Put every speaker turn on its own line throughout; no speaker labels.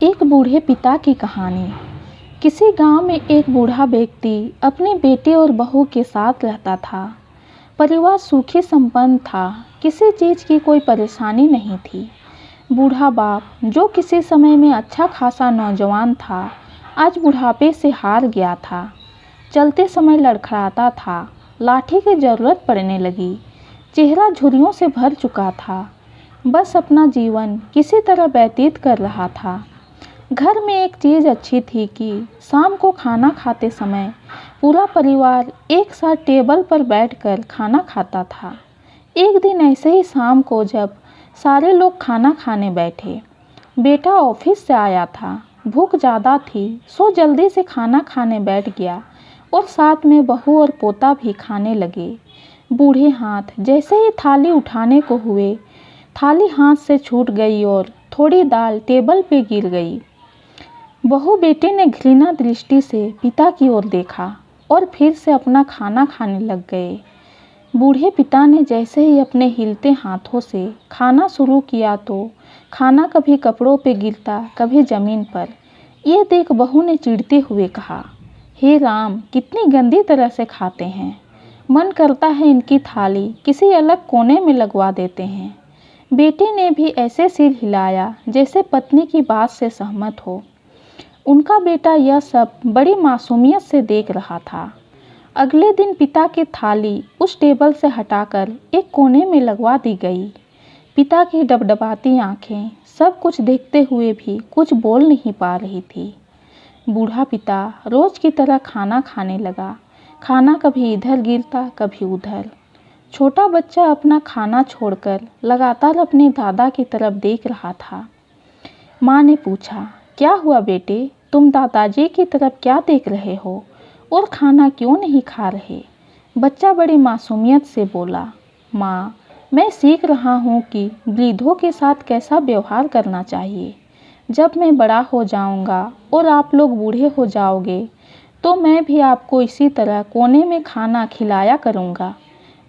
एक बूढ़े पिता की कहानी। किसी गांव में एक बूढ़ा व्यक्ति अपने बेटे और बहू के साथ रहता था। परिवार सुखी संपन्न था, किसी चीज़ की कोई परेशानी नहीं थी। बूढ़ा बाप, जो किसी समय में अच्छा खासा नौजवान था, आज बुढ़ापे से हार गया था। चलते समय लड़खड़ाता था, लाठी की ज़रूरत पड़ने लगी। चेहरा झुर्रियों से भर चुका था, बस अपना जीवन किसी तरह व्यतीत कर रहा था। घर में एक चीज़ अच्छी थी कि शाम को खाना खाते समय पूरा परिवार एक साथ टेबल पर बैठकर खाना खाता था। एक दिन ऐसे ही शाम को जब सारे लोग खाना खाने बैठे, बेटा ऑफिस से आया था, भूख ज़्यादा थी, सो जल्दी से खाना खाने बैठ गया और साथ में बहू और पोता भी खाने लगे। बूढ़े हाथ जैसे ही थाली उठाने को हुए, थाली हाथ से छूट गई और थोड़ी दाल टेबल पे गिर गई। बहू बेटे ने घृणा दृष्टि से पिता की ओर देखा और फिर से अपना खाना खाने लग गए। बूढ़े पिता ने जैसे ही अपने हिलते हाथों से खाना शुरू किया तो खाना कभी कपड़ों पे गिरता, कभी ज़मीन पर। ये देख बहू ने चिढ़ते हुए कहा, हे राम, कितनी गंदी तरह से खाते हैं। मन करता है इनकी थाली किसी अलग कोने में लगवा देते हैं। बेटे ने भी ऐसे सिर हिलाया जैसे पत्नी की बात से सहमत हो। उनका बेटा यह सब बड़ी मासूमियत से देख रहा था। अगले दिन पिता की थाली उस टेबल से हटाकर एक कोने में लगवा दी गई। पिता की डबडबाती आंखें सब कुछ देखते हुए भी कुछ बोल नहीं पा रही थी। बूढ़ा पिता रोज की तरह खाना खाने लगा। खाना कभी इधर गिरता, कभी उधर। छोटा बच्चा अपना खाना छोड़कर लगातार अपने दादा की तरफ देख रहा था। माँ ने पूछा, क्या हुआ बेटे, तुम दादाजी की तरफ क्या देख रहे हो और खाना क्यों नहीं खा रहे? बच्चा बड़ी मासूमियत से बोला, माँ, मैं सीख रहा हूँ कि वृद्धों के साथ कैसा व्यवहार करना चाहिए। जब मैं बड़ा हो जाऊँगा और आप लोग बूढ़े हो जाओगे तो मैं भी आपको इसी तरह कोने में खाना खिलाया करूँगा।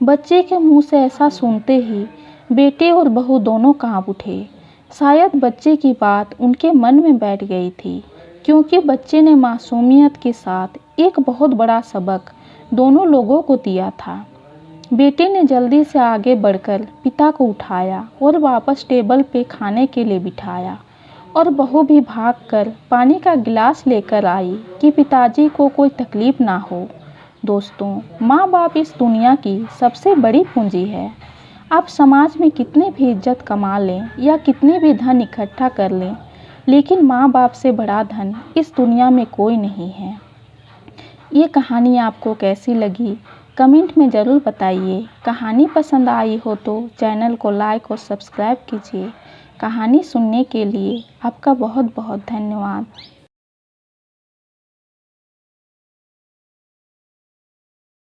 बच्चे के मुँह से ऐसा सुनते ही बेटे और बहू दोनों काँप उठे। शायद बच्चे की बात उनके मन में बैठ गई थी, क्योंकि बच्चे ने मासूमियत के साथ एक बहुत बड़ा सबक दोनों लोगों को दिया था। बेटे ने जल्दी से आगे बढ़कर पिता को उठाया और वापस टेबल पे खाने के लिए बिठाया, और बहू भी भागकर पानी का गिलास लेकर आई कि पिताजी को कोई तकलीफ ना हो। दोस्तों, माँ बाप इस दुनिया की सबसे बड़ी पूंजी है। आप समाज में कितनी भी इज्जत कमा लें या कितनी भी धन इकट्ठा कर लें, लेकिन माँ बाप से बड़ा धन इस दुनिया में कोई नहीं है। ये कहानी आपको कैसी लगी कमेंट में ज़रूर बताइए। कहानी पसंद आई हो तो चैनल को लाइक और सब्सक्राइब कीजिए। कहानी सुनने के लिए आपका बहुत बहुत धन्यवाद।